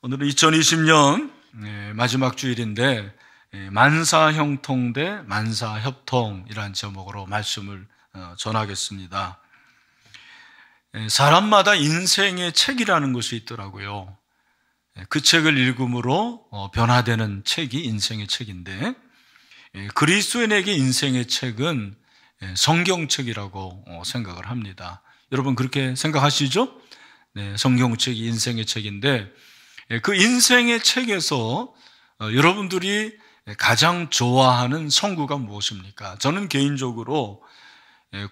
오늘은 2020년 마지막 주일인데 만사형통 대 만사협통이라는 제목으로 말씀을 전하겠습니다. 사람마다 인생의 책이라는 것이 있더라고요. 그 책을 읽음으로 변화되는 책이 인생의 책인데, 그리스도인에게 인생의 책은 성경책이라고 생각을 합니다. 여러분 그렇게 생각하시죠? 네, 성경책이 인생의 책인데, 그 인생의 책에서 여러분들이 가장 좋아하는 성구가 무엇입니까? 저는 개인적으로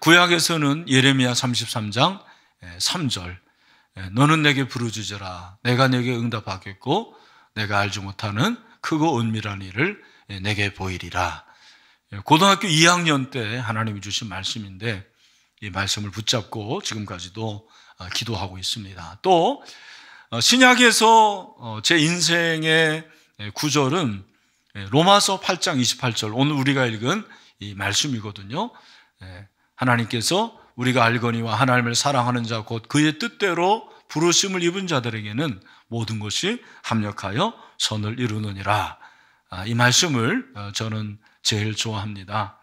구약에서는 예레미야 33장 3절, 너는 내게 부르짖으라 내가 내게 응답하겠고 내가 알지 못하는 크고 은밀한 일을 내게 보이리라. 고등학교 2학년 때 하나님이 주신 말씀인데, 이 말씀을 붙잡고 지금까지도 기도하고 있습니다. 또 신약에서 제 인생의 구절은 로마서 8장 28절, 오늘 우리가 읽은 이 말씀이거든요. 하나님께서 우리가 알거니와 하나님을 사랑하는 자 곧 그의 뜻대로 부르심을 입은 자들에게는 모든 것이 합력하여 선을 이루느니라. 이 말씀을 저는 제일 좋아합니다.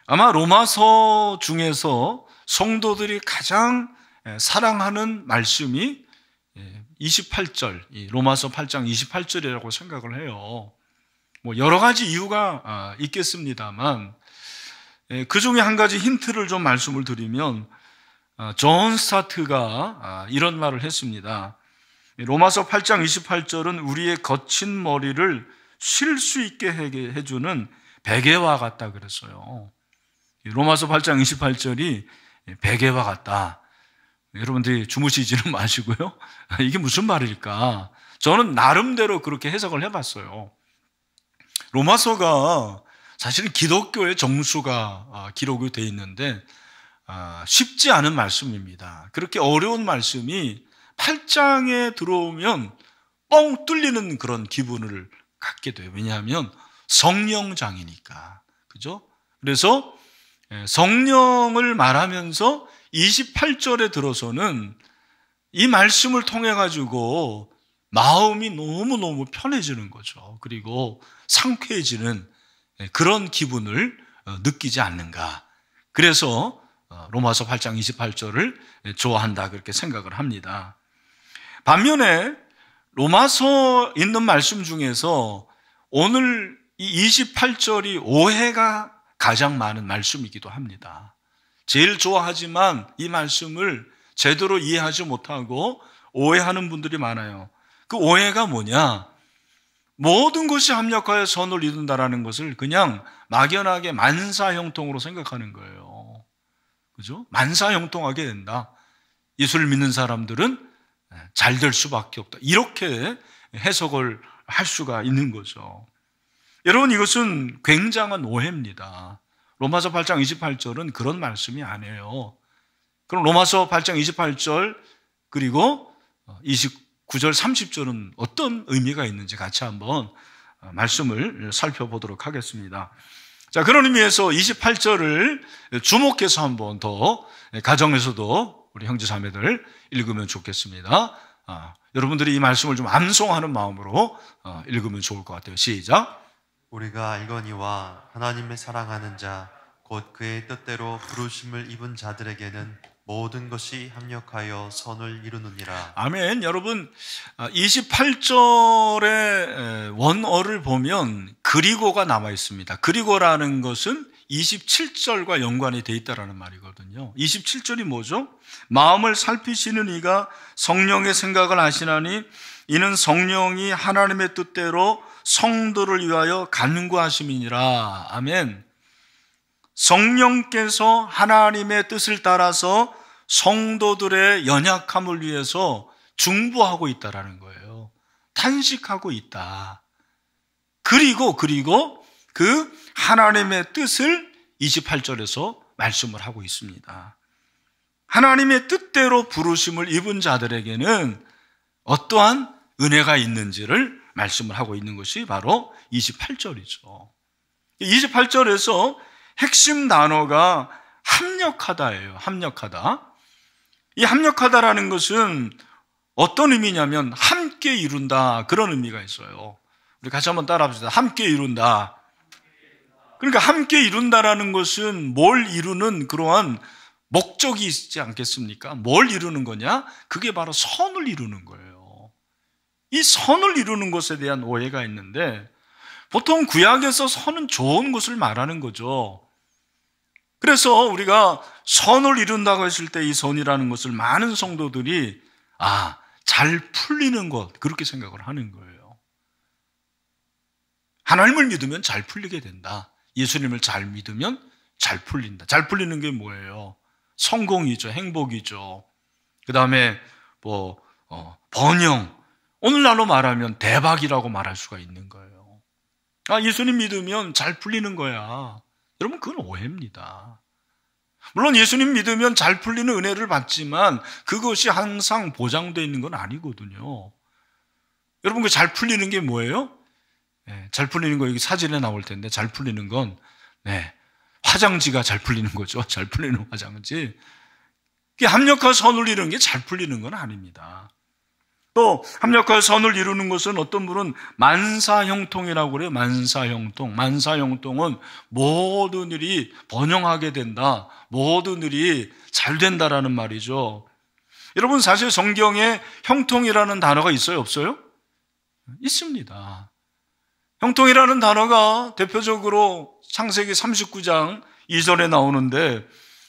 아마 로마서 중에서 성도들이 가장 사랑하는 말씀이 28절, 로마서 8장 28절이라고 생각을 해요. 뭐 여러 가지 이유가 있겠습니다만, 그 중에 한 가지 힌트를 좀 말씀을 드리면, 존 스타트가 이런 말을 했습니다. 로마서 8장 28절은 우리의 거친 머리를 쉴 수 있게 해주는 베개와 같다 그랬어요. 로마서 8장 28절이 베개와 같다. 여러분들이 주무시지는 마시고요. 이게 무슨 말일까? 저는 나름대로 그렇게 해석을 해봤어요. 로마서가 사실은 기독교의 정수가 기록이 되어 있는데 쉽지 않은 말씀입니다. 그렇게 어려운 말씀이 8장에 들어오면 뻥 뚫리는 그런 기분을 갖게 돼요. 왜냐하면 성령장이니까. 그죠? 그래서 성령을 말하면서 28절에 들어서는 이 말씀을 통해 가지고 마음이 너무너무 편해지는 거죠. 그리고 상쾌해지는 그런 기분을 느끼지 않는가. 그래서 로마서 8장 28절을 좋아한다 그렇게 생각을 합니다. 반면에 로마서 있는 말씀 중에서 오늘 이 28절이 오해가 가장 많은 말씀이기도 합니다. 제일 좋아하지만 이 말씀을 제대로 이해하지 못하고 오해하는 분들이 많아요. 그 오해가 뭐냐? 모든 것이 합력하여 선을 이룬다라는 것을 그냥 막연하게 만사형통으로 생각하는 거예요. 그죠? 만사형통하게 된다. 예수를 믿는 사람들은 잘 될 수밖에 없다. 이렇게 해석을 할 수가 있는 거죠. 여러분, 이것은 굉장한 오해입니다. 로마서 8장 28절은 그런 말씀이 아니에요. 그럼 로마서 8장 28절 그리고 29절 30절은 어떤 의미가 있는지 같이 한번 말씀을 살펴보도록 하겠습니다. 자, 그런 의미에서 28절을 주목해서 한번 더 가정에서도 우리 형제 자매들 읽으면 좋겠습니다. 여러분들이 이 말씀을 좀 암송하는 마음으로 읽으면 좋을 것 같아요. 시작. 우리가 알거니와 하나님의 사랑하는 자 곧 그의 뜻대로 부르심을 입은 자들에게는 모든 것이 합력하여 선을 이루느니라. 아멘. 여러분, 28절의 원어를 보면 그리고가 남아 있습니다. 그리고라는 것은 27절과 연관이 되어 있다는 말이거든요. 27절이 뭐죠? 마음을 살피시는 이가 성령의 생각을 아시나니 이는 성령이 하나님의 뜻대로 성도를 위하여 간구하심이니라. 아멘. 성령께서 하나님의 뜻을 따라서 성도들의 연약함을 위해서 중보하고 있다라는 거예요. 탄식하고 있다. 그리고 그 하나님의 뜻을 28절에서 말씀을 하고 있습니다. 하나님의 뜻대로 부르심을 입은 자들에게는 어떠한 은혜가 있는지를 말씀을 하고 있는 것이 바로 28절이죠. 28절에서 핵심 단어가 합력하다예요. 합력하다. 이 합력하다라는 것은 어떤 의미냐면 함께 이룬다, 그런 의미가 있어요. 우리 같이 한번 따라합시다. 함께 이룬다. 그러니까 함께 이룬다라는 것은 뭘 이루는 그러한 목적이 있지 않겠습니까? 뭘 이루는 거냐? 그게 바로 선을 이루는 거예요. 이 선을 이루는 것에 대한 오해가 있는데, 보통 구약에서 선은 좋은 것을 말하는 거죠. 그래서 우리가 선을 이룬다고 했을 때 이 선이라는 것을 많은 성도들이 잘 풀리는 것, 그렇게 생각을 하는 거예요. 하나님을 믿으면 잘 풀리게 된다. 예수님을 잘 믿으면 잘 풀린다. 잘 풀리는 게 뭐예요? 성공이죠. 행복이죠. 그 다음에 번영. 오늘날로 말하면 대박이라고 말할 수가 있는 거예요. 예수님 믿으면 잘 풀리는 거야. 여러분, 그건 오해입니다. 물론 예수님 믿으면 잘 풀리는 은혜를 받지만 그것이 항상 보장되어 있는 건 아니거든요. 여러분, 그 잘 풀리는 게 뭐예요? 잘 풀리는 거 여기 사진에 나올 텐데, 잘 풀리는 건 화장지가 잘 풀리는 거죠. 잘 풀리는 화장지. 합력과 선을 이루는 게 잘 풀리는 건 아닙니다. 또 합력과 선을 이루는 것은 어떤 분은 만사형통이라고 그래요. 만사형통. 만사형통은 모든 일이 번영하게 된다. 모든 일이 잘 된다라는 말이죠. 여러분, 사실 성경에 형통이라는 단어가 있어요? 없어요? 있습니다. 형통이라는 단어가 대표적으로 창세기 39장 2절에 나오는데,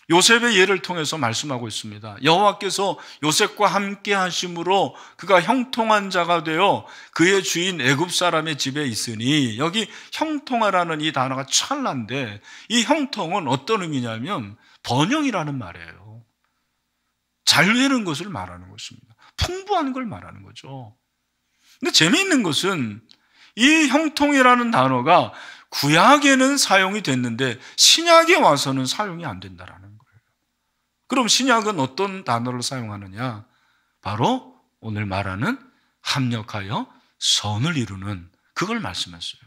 요셉의 예를 통해서 말씀하고 있습니다. 여호와께서 요셉과 함께 하심으로 그가 형통한 자가 되어 그의 주인 애굽 사람의 집에 있으니, 여기 형통하라는 이 단어가 찰나인데, 이 형통은 어떤 의미냐면 번영이라는 말이에요. 잘 되는 것을 말하는 것입니다. 풍부한 걸 말하는 거죠. 근데 재미있는 것은 이 형통이라는 단어가 구약에는 사용이 됐는데 신약에 와서는 사용이 안 된다라는 거예요. 그럼 신약은 어떤 단어를 사용하느냐? 바로 오늘 말하는 합력하여 선을 이루는, 그걸 말씀했어요.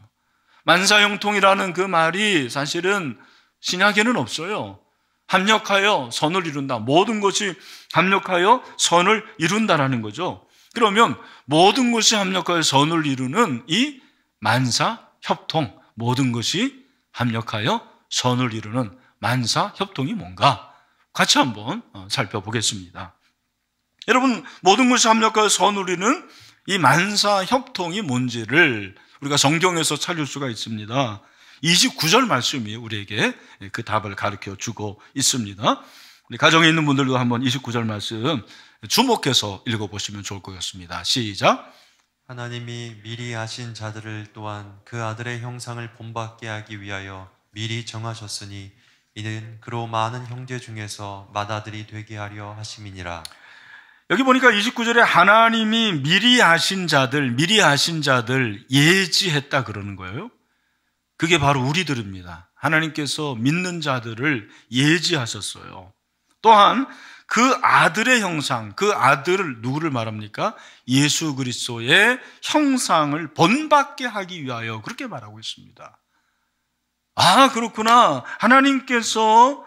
만사형통이라는 그 말이 사실은 신약에는 없어요. 합력하여 선을 이룬다. 모든 것이 합력하여 선을 이룬다라는 거죠. 그러면 모든 것이 합력하여 선을 이루는 이 만사협통, 모든 것이 합력하여 선을 이루는 만사협통이 뭔가 같이 한번 살펴보겠습니다. 여러분, 모든 것이 합력하여 선을 이루는 이 만사협통이 뭔지를 우리가 성경에서 찾을 수가 있습니다. 29절 말씀이 우리에게 그 답을 가르쳐 주고 있습니다. 우리 가정에 있는 분들도 한번 29절 말씀 주목해서 읽어보시면 좋을 것 같습니다. 시작. 하나님이 미리 아신 자들을 또한 그 아들의 형상을 본받게 하기 위하여 미리 정하셨으니 이는 그로 많은 형제 중에서 맏아들이 되게 하려 하심이니라. 여기 보니까 29절에 하나님이 미리 아신 자들 예지했다 그러는 거예요. 그게 바로 우리들입니다. 하나님께서 믿는 자들을 예지하셨어요. 또한 그 아들의 형상, 그 아들을 누구를 말합니까? 예수 그리스도의 형상을 본받게 하기 위하여, 그렇게 말하고 있습니다. 그렇구나. 하나님께서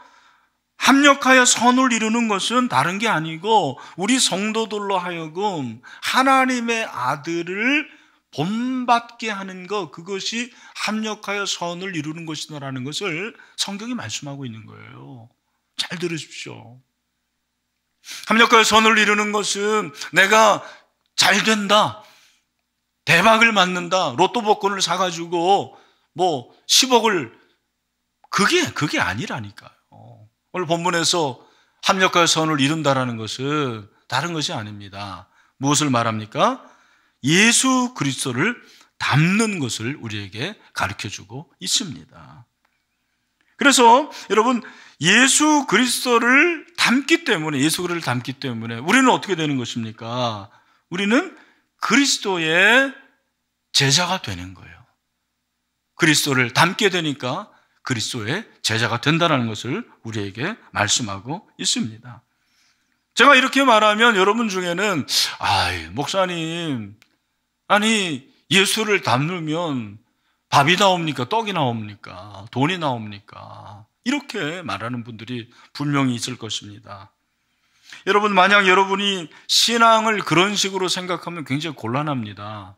합력하여 선을 이루는 것은 다른 게 아니고 우리 성도들로 하여금 하나님의 아들을 본받게 하는 것, 그것이 합력하여 선을 이루는 것이다라는 것을 성경이 말씀하고 있는 거예요. 잘 들으십시오. 합력하여 선을 이루는 것은 내가 잘 된다, 대박을 맞는다, 로또 복권을 사가지고 10억을, 그게 아니라니까요. 오늘 본문에서 합력하여 선을 이룬다라는 것은 다른 것이 아닙니다. 무엇을 말합니까? 예수 그리스도를 닮는 것을 우리에게 가르쳐주고 있습니다. 그래서 여러분, 예수 그리스도를 닮기 때문에 우리는 어떻게 되는 것입니까? 우리는 그리스도의 제자가 되는 거예요. 그리스도를 닮게 되니까 그리스도의 제자가 된다는 것을 우리에게 말씀하고 있습니다. 제가 이렇게 말하면 여러분 중에는 목사님, 예수를 닮으면 밥이 나옵니까? 떡이 나옵니까? 돈이 나옵니까? 이렇게 말하는 분들이 분명히 있을 것입니다. 여러분, 만약 여러분이 신앙을 그런 식으로 생각하면 굉장히 곤란합니다.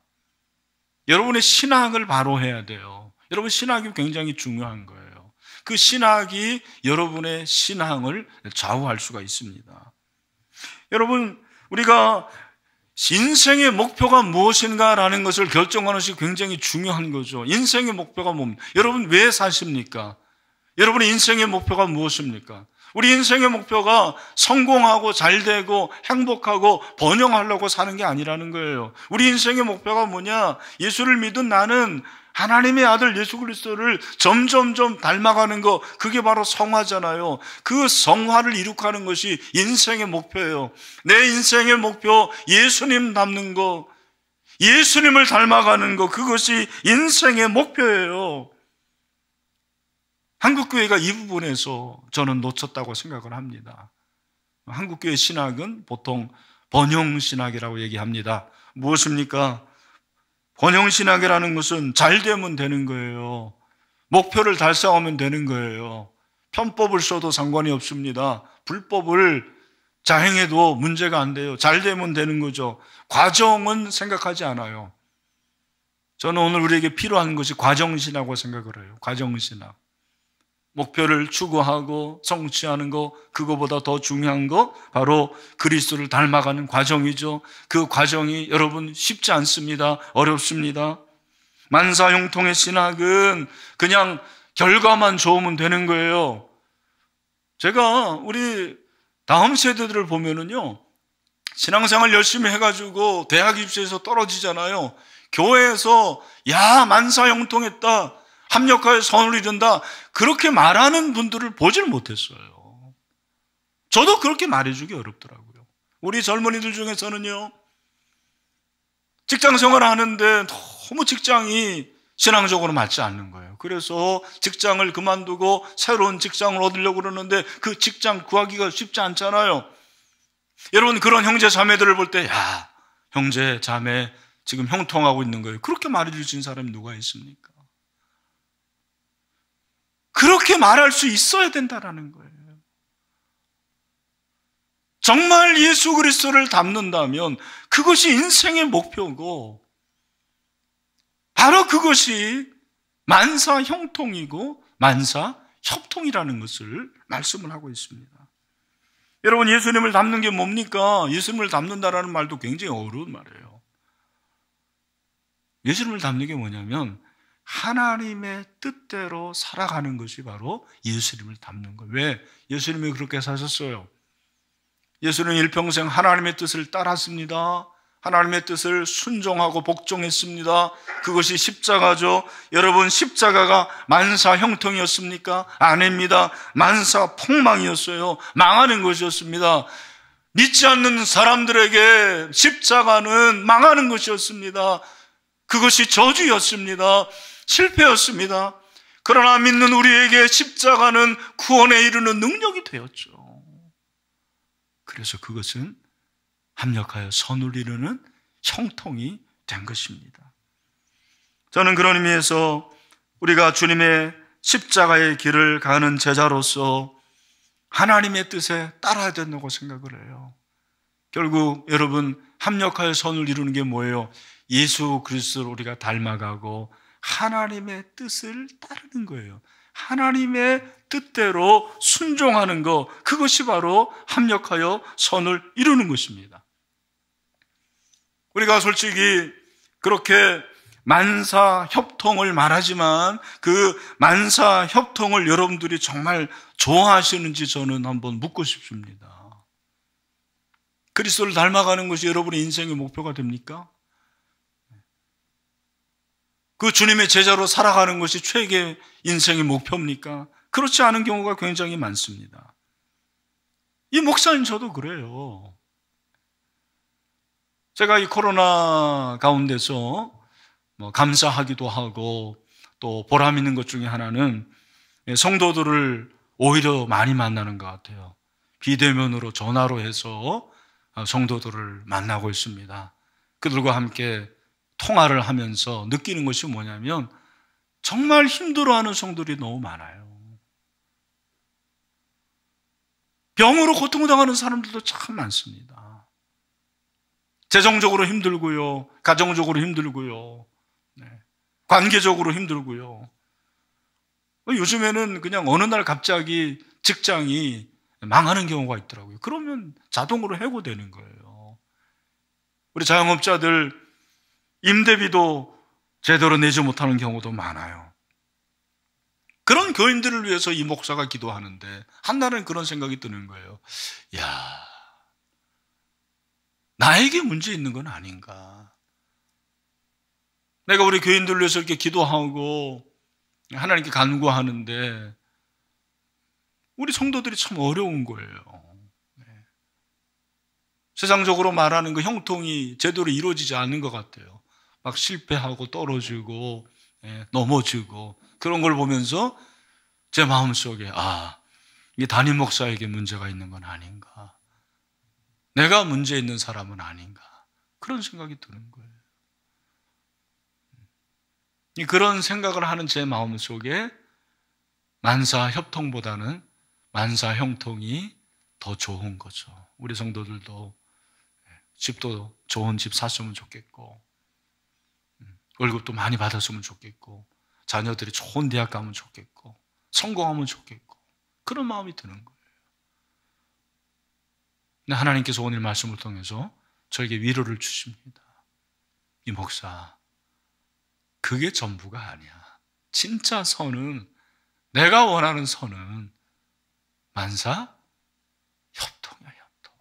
여러분의 신학을 바로 해야 돼요. 여러분, 신학이 굉장히 중요한 거예요. 그 신학이 여러분의 신앙을 좌우할 수가 있습니다. 여러분, 우리가 인생의 목표가 무엇인가라는 것을 결정하는 것이 굉장히 중요한 거죠. 인생의 목표가 뭡니까? 여러분, 왜 사십니까? 여러분의 인생의 목표가 무엇입니까? 우리 인생의 목표가 성공하고 잘되고 행복하고 번영하려고 사는 게 아니라는 거예요. 우리 인생의 목표가 뭐냐? 예수를 믿은 나는 하나님의 아들 예수 그리스도를 점점점 닮아가는 거, 그게 바로 성화잖아요. 그 성화를 이룩하는 것이 인생의 목표예요. 내 인생의 목표, 예수님 닮는 거, 예수님을 닮아가는 거, 그것이 인생의 목표예요. 한국교회가 이 부분에서 저는 놓쳤다고 생각을 합니다. 한국교회 신학은 보통 번영신학이라고 얘기합니다. 무엇입니까? 번영신학이라는 것은 잘 되면 되는 거예요. 목표를 달성하면 되는 거예요. 편법을 써도 상관이 없습니다. 불법을 자행해도 문제가 안 돼요. 잘 되면 되는 거죠. 과정은 생각하지 않아요. 저는 오늘 우리에게 필요한 것이 과정신학이라고 생각을 해요. 과정신학. 목표를 추구하고 성취하는 거, 그거보다 더 중요한 거 바로 그리스도를 닮아가는 과정이죠. 그 과정이 여러분 쉽지 않습니다. 어렵습니다. 만사형통의 신학은 그냥 결과만 좋으면 되는 거예요. 제가 우리 다음 세대들을 보면은요, 신앙생활 열심히 해가지고 대학 입시에서 떨어지잖아요. 교회에서 야 만사형통했다, 합력하여 선을 이룬다, 그렇게 말하는 분들을 보질 못했어요. 저도 그렇게 말해주기 어렵더라고요. 우리 젊은이들 중에서는요, 직장 생활을 하는데 너무 직장이 신앙적으로 맞지 않는 거예요. 그래서 직장을 그만두고 새로운 직장을 얻으려고 그러는데 그 직장 구하기가 쉽지 않잖아요. 여러분, 그런 형제 자매들을 볼 때 야, 형제 자매 지금 형통하고 있는 거예요. 그렇게 말해주신 사람이 누가 있습니까? 그렇게 말할 수 있어야 된다는 거예요. 정말 예수 그리스도를 닮는다면 그것이 인생의 목표고 바로 그것이 만사형통이고 만사협통이라는 것을 말씀을 하고 있습니다. 여러분, 예수님을 닮는 게 뭡니까? 예수님을 닮는다라는 말도 굉장히 어려운 말이에요. 예수님을 닮는 게 뭐냐면 하나님의 뜻대로 살아가는 것이 바로 예수님을 닮는 거예요. 왜? 예수님이 그렇게 사셨어요. 예수님은 일평생 하나님의 뜻을 따랐습니다. 하나님의 뜻을 순종하고 복종했습니다. 그것이 십자가죠. 여러분, 십자가가 만사형통이었습니까? 아닙니다. 만사폭망이었어요. 망하는 것이었습니다. 믿지 않는 사람들에게 십자가는 망하는 것이었습니다. 그것이 저주였습니다. 실패였습니다. 그러나 믿는 우리에게 십자가는 구원에 이르는 능력이 되었죠. 그래서 그것은 합력하여 선을 이루는 형통이 된 것입니다. 저는 그런 의미에서 우리가 주님의 십자가의 길을 가는 제자로서 하나님의 뜻에 따라야 된다고 생각을 해요. 결국 여러분, 합력하여 선을 이루는 게 뭐예요? 예수 그리스도를 우리가 닮아가고 하나님의 뜻을 따르는 거예요. 하나님의 뜻대로 순종하는 것, 그것이 바로 합력하여 선을 이루는 것입니다. 우리가 솔직히 그렇게 만사협통을 말하지만 그 만사협통을 여러분들이 정말 좋아하시는지 저는 한번 묻고 싶습니다. 그리스도를 닮아가는 것이 여러분의 인생의 목표가 됩니까? 그 주님의 제자로 살아가는 것이 최고의 인생의 목표입니까? 그렇지 않은 경우가 굉장히 많습니다. 이 목사님 저도 그래요. 제가 이 코로나 가운데서 감사하기도 하고 또 보람 있는 것 중에 하나는 성도들을 오히려 많이 만나는 것 같아요. 비대면으로 전화로 해서 성도들을 만나고 있습니다. 그들과 함께 통화를 하면서 느끼는 것이 뭐냐면 정말 힘들어하는 성도들이 너무 많아요. 영으로 고통당하는 사람들도 참 많습니다. 재정적으로 힘들고요, 가정적으로 힘들고요, 관계적으로 힘들고요. 요즘에는 그냥 어느 날 갑자기 직장이 망하는 경우가 있더라고요. 그러면 자동으로 해고되는 거예요. 우리 자영업자들 임대비도 제대로 내지 못하는 경우도 많아요. 그런 교인들을 위해서 이 목사가 기도하는데 한날은 그런 생각이 드는 거예요. 야, 나에게 문제 있는 건 아닌가. 내가 우리 교인들을 위해서 이렇게 기도하고 하나님께 간구하는데 우리 성도들이 참 어려운 거예요. 세상적으로 말하는 그 형통이 제대로 이루어지지 않는 것 같아요. 막 실패하고 떨어지고 넘어지고 그런 걸 보면서 제 마음속에 이 담임 목사에게 문제가 있는 건 아닌가, 내가 문제 있는 사람은 아닌가, 그런 생각이 드는 거예요. 그런 생각을 하는 제 마음속에 만사 협통보다는 만사 형통이 더 좋은 거죠. 우리 성도들도 집도 좋은 집 샀으면 좋겠고, 월급도 많이 받았으면 좋겠고, 자녀들이 좋은 대학 가면 좋겠고, 성공하면 좋겠고, 그런 마음이 드는 거예요. 근데 하나님께서 오늘 말씀을 통해서 저에게 위로를 주십니다. 이 목사, 그게 전부가 아니야. 진짜 선은, 내가 원하는 선은 만사 협통이야, 협통.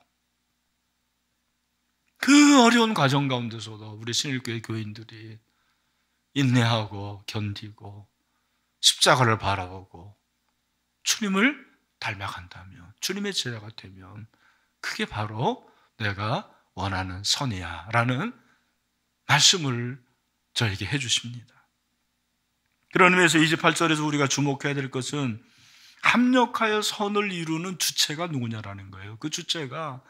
그 어려운 과정 가운데서도 우리 신일교회 교인들이 인내하고 견디고 십자가를 바라보고 주님을 닮아간다면, 주님의 제자가 되면 그게 바로 내가 원하는 선이야 라는 말씀을 저에게 해주십니다. 그런 의미에서 28절에서 우리가 주목해야 될 것은 합력하여 선을 이루는 주체가 누구냐라는 거예요. 그 주체가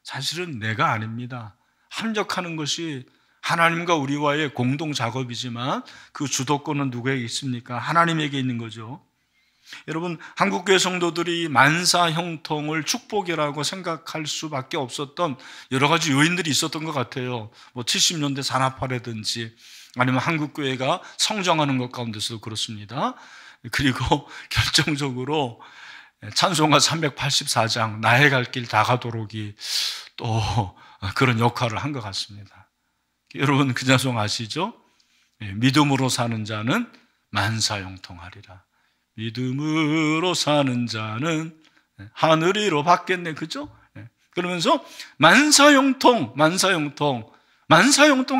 사실은 내가 아닙니다. 합력하는 것이 하나님과 우리와의 공동 작업이지만 그 주도권은 누구에게 있습니까? 하나님에게 있는 거죠. 여러분, 한국교회 성도들이 만사 형통을 축복이라고 생각할 수밖에 없었던 여러 가지 요인들이 있었던 것 같아요. 70년대 산업화라든지 아니면 한국교회가 성장하는 것 가운데서도 그렇습니다. 그리고 결정적으로 찬송가 384장 나의 갈 길 다 가도록이 또 그런 역할을 한 것 같습니다. 여러분 그 찬송 아시죠? 믿음으로 사는 자는 만사형통하리라. 믿음으로 사는 자는 하늘 위로 받겠네, 그죠? 그러면서 만사형통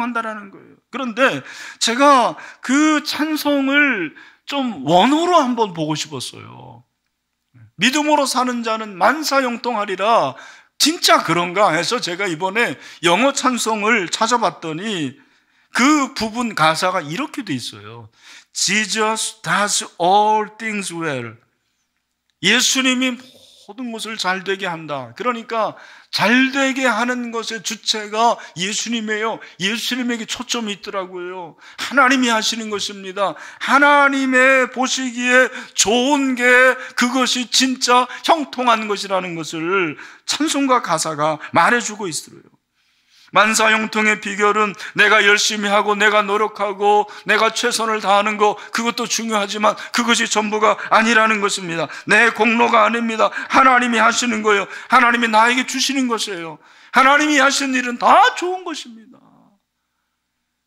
한다라는 거예요. 그런데 제가 그 찬송을 좀 원어로 한번 보고 싶었어요. 믿음으로 사는 자는 만사형통하리라. 진짜 그런가 해서 제가 이번에 영어 찬송을 찾아봤더니 그 부분 가사가 이렇게 돼 있어요. Jesus does all things well. 예수님이 모든 것을 잘 되게 한다. 그러니까 잘 되게 하는 것의 주체가 예수님이에요. 예수님에게 초점이 있더라고요. 하나님이 하시는 것입니다. 하나님의 보시기에 좋은 게 그것이 진짜 형통한 것이라는 것을 찬송가 가사가 말해주고 있어요. 만사형통의 비결은 내가 열심히 하고 내가 노력하고 내가 최선을 다하는 거, 그것도 중요하지만 그것이 전부가 아니라는 것입니다. 내 공로가 아닙니다. 하나님이 하시는 거예요. 하나님이 나에게 주시는 것이에요. 하나님이 하시는 일은 다 좋은 것입니다.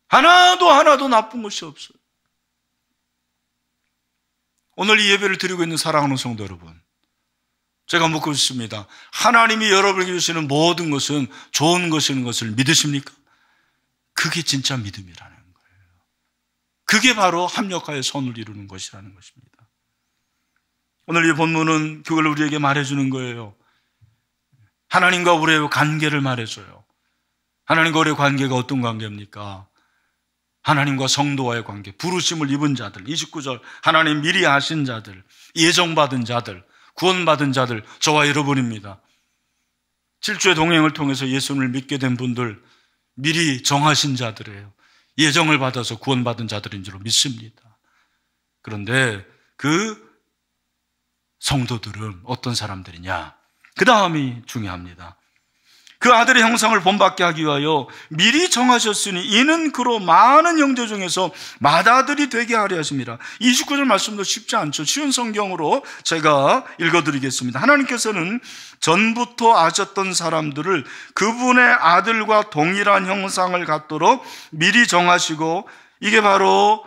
하나도 나쁜 것이 없어요. 오늘 이 예배를 드리고 있는 사랑하는 성도 여러분, 제가 묻고 싶습니다. 하나님이 여러분에게 주시는 모든 것은 좋은 것인 것을 믿으십니까? 그게 진짜 믿음이라는 거예요. 그게 바로 합력하여 선을 이루는 것이라는 것입니다. 오늘 이 본문은 그걸 우리에게 말해주는 거예요. 하나님과 우리의 관계를 말해줘요. 하나님과 우리의 관계가 어떤 관계입니까? 하나님과 성도와의 관계, 부르심을 입은 자들, 29절 하나님 미리 아신 자들, 예정받은 자들, 구원받은 자들, 저와 여러분입니다. 7주의 동행을 통해서 예수님을 믿게 된 분들, 미리 정하신 자들이에요. 예정을 받아서 구원받은 자들인 줄로 믿습니다. 그런데 그 성도들은 어떤 사람들이냐? 그 다음이 중요합니다. 그 아들의 형상을 본받게 하기 위하여 미리 정하셨으니 이는 그로 많은 형제 중에서 맏아들이 되게 하려 하십니다. 29절 말씀도 쉽지 않죠. 쉬운 성경으로 제가 읽어드리겠습니다. 하나님께서는 전부터 아셨던 사람들을 그분의 아들과 동일한 형상을 갖도록 미리 정하시고, 이게 바로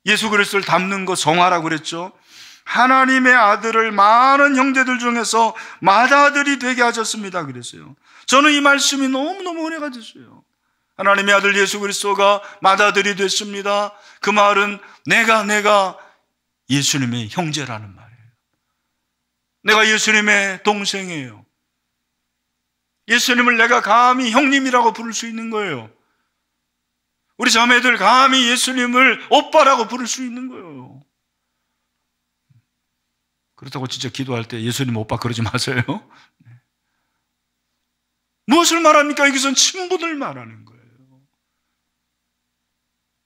예수 그리스도를 닮는 것, 정화라고 그랬죠. 하나님의 아들을 많은 형제들 중에서 맏아들이 되게 하셨습니다 그랬어요. 저는 이 말씀이 너무너무 은혜가 됐어요. 하나님의 아들 예수 그리스도가 맏아들이 됐습니다. 그 말은 내가 예수님의 형제라는 말이에요. 내가 예수님의 동생이에요. 예수님을 내가 감히 형님이라고 부를 수 있는 거예요. 우리 자매들 감히 예수님을 오빠라고 부를 수 있는 거예요. 그렇다고 진짜 기도할 때 예수님 오빠 그러지 마세요. 무엇을 말합니까? 여기서는 친분을 말하는 거예요.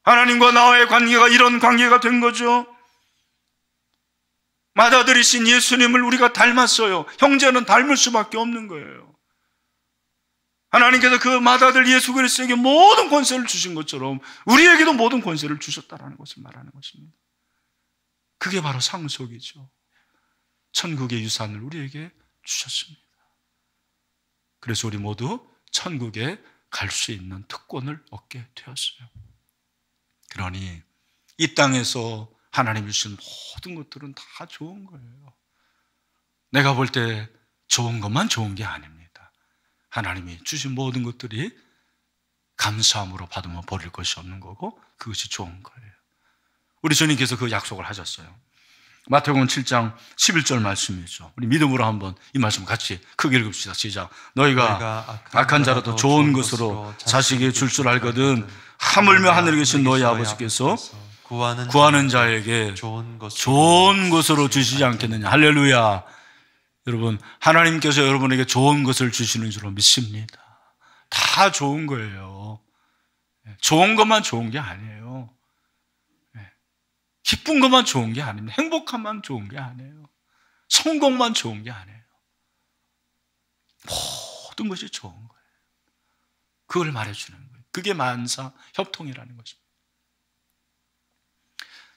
하나님과 나와의 관계가 이런 관계가 된 거죠. 맏아들이신 예수님을 우리가 닮았어요. 형제는 닮을 수밖에 없는 거예요. 하나님께서 그 맏아들 예수 그리스도에게 모든 권세를 주신 것처럼 우리에게도 모든 권세를 주셨다는 것을 말하는 것입니다. 그게 바로 상속이죠. 천국의 유산을 우리에게 주셨습니다. 그래서 우리 모두 천국에 갈 수 있는 특권을 얻게 되었어요. 그러니 이 땅에서 하나님이 주신 모든 것들은 다 좋은 거예요. 내가 볼 때 좋은 것만 좋은 게 아닙니다. 하나님이 주신 모든 것들이 감사함으로 받으면 버릴 것이 없는 거고, 그것이 좋은 거예요. 우리 주님께서 그 약속을 하셨어요. 마태복음 7장 11절 말씀이죠. 우리 믿음으로 한번 이 말씀 같이 크게 읽읍시다. 시작. 너희가 악한 자라도 좋은 것으로 자식에게 줄 알거든 하물며 하늘에 계신 너희 아버지께서 구하는 자에게 좋은 것으로 주시지 않겠느냐. 할렐루야. 여러분, 하나님께서 여러분에게 좋은 것을 주시는 줄로 믿습니다. 다 좋은 거예요. 좋은 것만 좋은 게 아니에요. 기쁜 것만 좋은 게 아닙니다. 행복함만 좋은 게 아니에요. 성공만 좋은 게 아니에요. 모든 것이 좋은 거예요. 그걸 말해주는 거예요. 그게 만사 협통이라는 것입니다.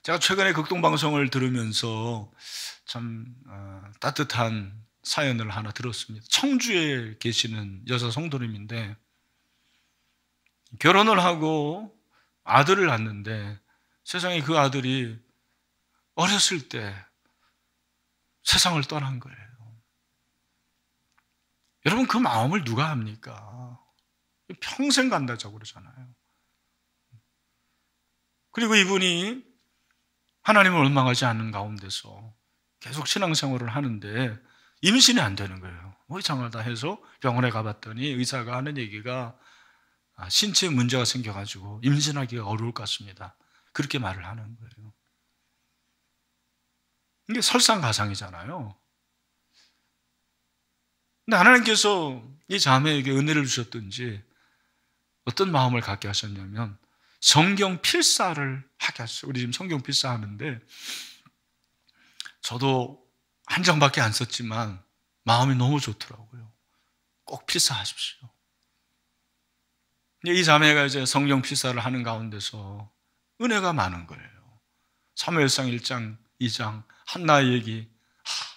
제가 최근에 극동방송을 들으면서 참 따뜻한 사연을 하나 들었습니다. 청주에 계시는 여자 성도님인데 결혼을 하고 아들을 낳았는데 세상에 그 아들이 어렸을 때 세상을 떠난 거예요. 여러분, 그 마음을 누가 합니까? 평생 간다자고 그러잖아요. 그리고 이분이 하나님을 원망하지 않는 가운데서 계속 신앙생활을 하는데 임신이 안 되는 거예요. 이상하다 해서 병원에 가봤더니 의사가 하는 얘기가 신체에 문제가 생겨가지고 임신하기가 어려울 것 같습니다. 그렇게 말을 하는 거예요. 이게 설상가상이잖아요. 근데 하나님께서 이 자매에게 은혜를 주셨든지 어떤 마음을 갖게 하셨냐면 성경 필사를 하게 하셨어요. 우리 지금 성경 필사 하는데 저도 한 장밖에 안 썼지만 마음이 너무 좋더라고요. 꼭 필사하십시오. 이 자매가 이제 성경 필사를 하는 가운데서 은혜가 많은 거예요. 사무엘상 1장, 2장 한나의 얘기,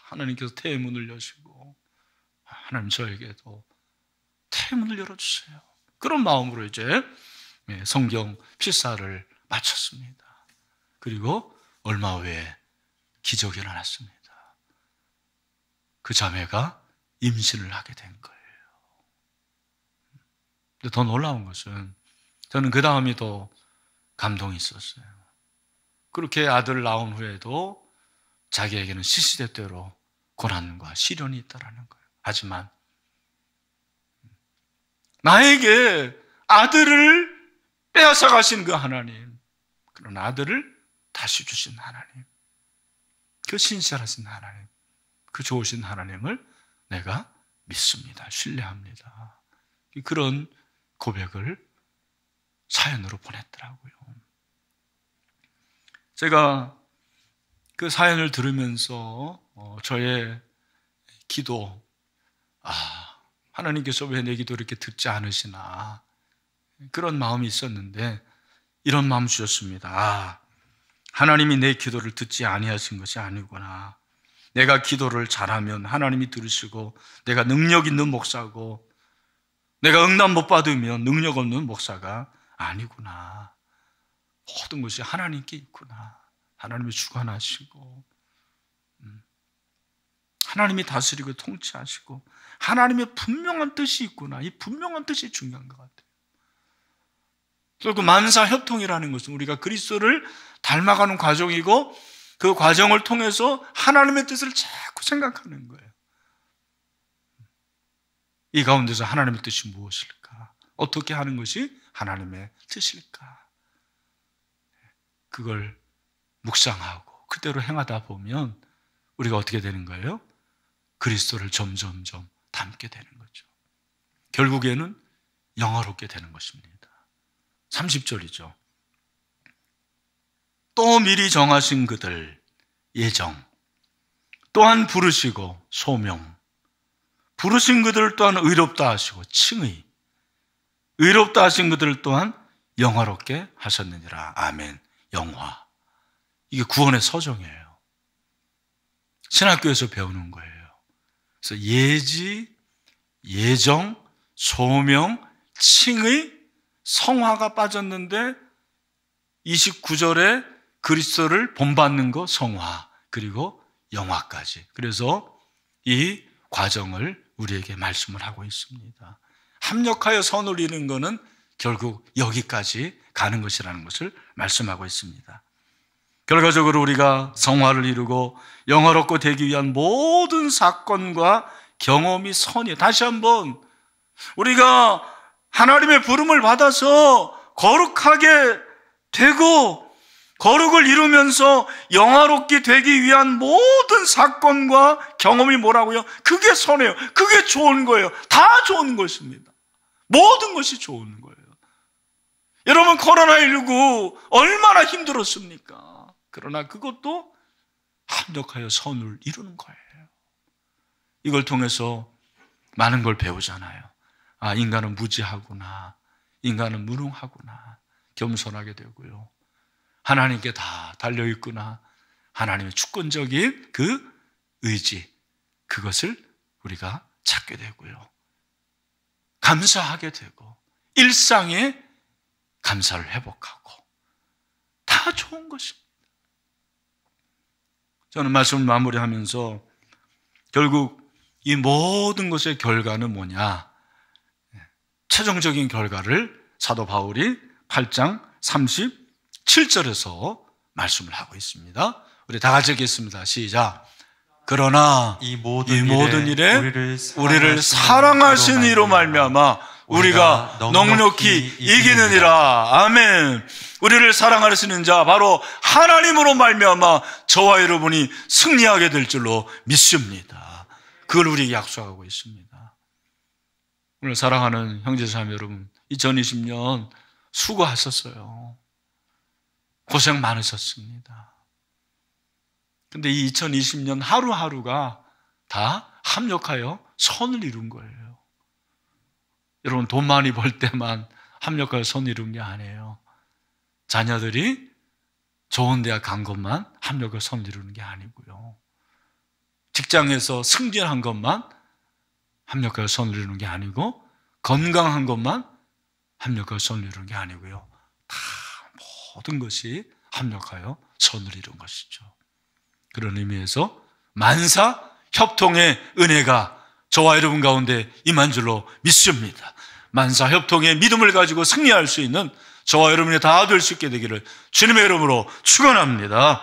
하나님께서 태문을 여시고 하나님 저에게도 태문을 열어주세요. 그런 마음으로 이제 성경 필사를 마쳤습니다. 그리고 얼마 후에 기적이 일어났습니다. 그 자매가 임신을 하게 된 거예요. 근데 더 놀라운 것은 저는 그 다음이 더 감동이 있었어요. 그렇게 아들을 낳은 후에도 자기에게는 시시때때로 고난과 시련이 있다라는 거예요. 하지만 나에게 아들을 빼앗아 가신 그 하나님, 그런 아들을 다시 주신 하나님, 그 신실하신 하나님, 그 좋으신 하나님을 내가 믿습니다. 신뢰합니다. 그런 고백을 사연으로 보냈더라고요. 제가 그 사연을 들으면서 저의 기도, 하나님께서 왜 내 기도를 이렇게 듣지 않으시나, 그런 마음이 있었는데 이런 마음 주셨습니다. 하나님이 내 기도를 듣지 아니하신 것이 아니구나. 내가 기도를 잘하면 하나님이 들으시고 내가 능력 있는 목사고, 내가 응답 못 받으면 능력 없는 목사가 아니구나. 모든 것이 하나님께 있구나. 하나님이 주관하시고 하나님이 다스리고 통치하시고 하나님의 분명한 뜻이 있구나. 이 분명한 뜻이 중요한 것 같아요. 결국 만사협통이라는 것은 우리가 그리스도를 닮아가는 과정이고, 그 과정을 통해서 하나님의 뜻을 자꾸 생각하는 거예요. 이 가운데서 하나님의 뜻이 무엇일까? 어떻게 하는 것이 하나님의 뜻일까? 그걸 묵상하고 그대로 행하다 보면 우리가 어떻게 되는 거예요? 그리스도를 점점점 닮게 되는 거죠. 결국에는 영화롭게 되는 것입니다. 30절이죠. 또 미리 정하신 그들 예정, 또한 부르시고 소명, 부르신 그들 또한 의롭다 하시고 칭의, 의롭다 하신 그들 또한 영화롭게 하셨느니라. 아멘. 영화, 이게 구원의 서정이에요. 신학교에서 배우는 거예요. 그래서 예지, 예정, 소명, 칭의, 성화가 빠졌는데 29절에 그리스도를 본받는 거 성화, 그리고 영화까지. 그래서 이 과정을 우리에게 말씀을 하고 있습니다. 합력하여 선을 이루는 것은 결국 여기까지 가는 것이라는 것을 말씀하고 있습니다. 결과적으로 우리가 성화를 이루고 영화롭고 되기 위한 모든 사건과 경험이 선이에요. 다시 한번, 우리가 하나님의 부름을 받아서 거룩하게 되고 거룩을 이루면서 영화롭게 되기 위한 모든 사건과 경험이 뭐라고요? 그게 선이에요. 그게 좋은 거예요. 다 좋은 것입니다. 모든 것이 좋은 거예요. 여러분, 코로나19 얼마나 힘들었습니까? 그러나 그것도 합력하여 선을 이루는 거예요. 이걸 통해서 많은 걸 배우잖아요. 아, 인간은 무지하구나, 인간은 무능하구나, 겸손하게 되고요. 하나님께 다 달려있구나. 하나님의 주권적인 그 의지, 그것을 우리가 찾게 되고요. 감사하게 되고 일상에 감사를 회복하고, 다 좋은 것입니다. 저는 말씀을 마무리하면서 결국 이 모든 것의 결과는 뭐냐? 최종적인 결과를 사도 바울이 8장 37절에서 말씀을 하고 있습니다. 우리 다 같이 읽겠습니다. 시작. 그러나 이 모든 일에 우리를 사랑하신 이로 말미암아 우리가 넉넉히 이기느니라. 아멘. 우리를 사랑하시는 자 바로 하나님으로 말미암아 저와 여러분이 승리하게 될 줄로 믿습니다. 그걸 우리에게 약속하고 있습니다. 오늘 사랑하는 형제자매 여러분, 2020년 수고하셨어요. 고생 많으셨습니다. 근데 이 2020년 하루하루가 다 합력하여 선을 이룬 거예요. 여러분, 돈 많이 벌 때만 합력하여 선을 이룬 게 아니에요. 자녀들이 좋은 대학 간 것만 합력하여 선을 이루는 게 아니고요. 직장에서 승진한 것만 합력하여 선을 이루는 게 아니고, 건강한 것만 합력하여 선을 이루는 게 아니고요. 다 모든 것이 합력하여 선을 이룬 것이죠. 그런 의미에서 만사 협통의 은혜가 저와 여러분 가운데 임한 줄로 믿습니다. 만사 협통의 믿음을 가지고 승리할 수 있는 저와 여러분이 다 될 수 있게 되기를 주님의 이름으로 축원합니다.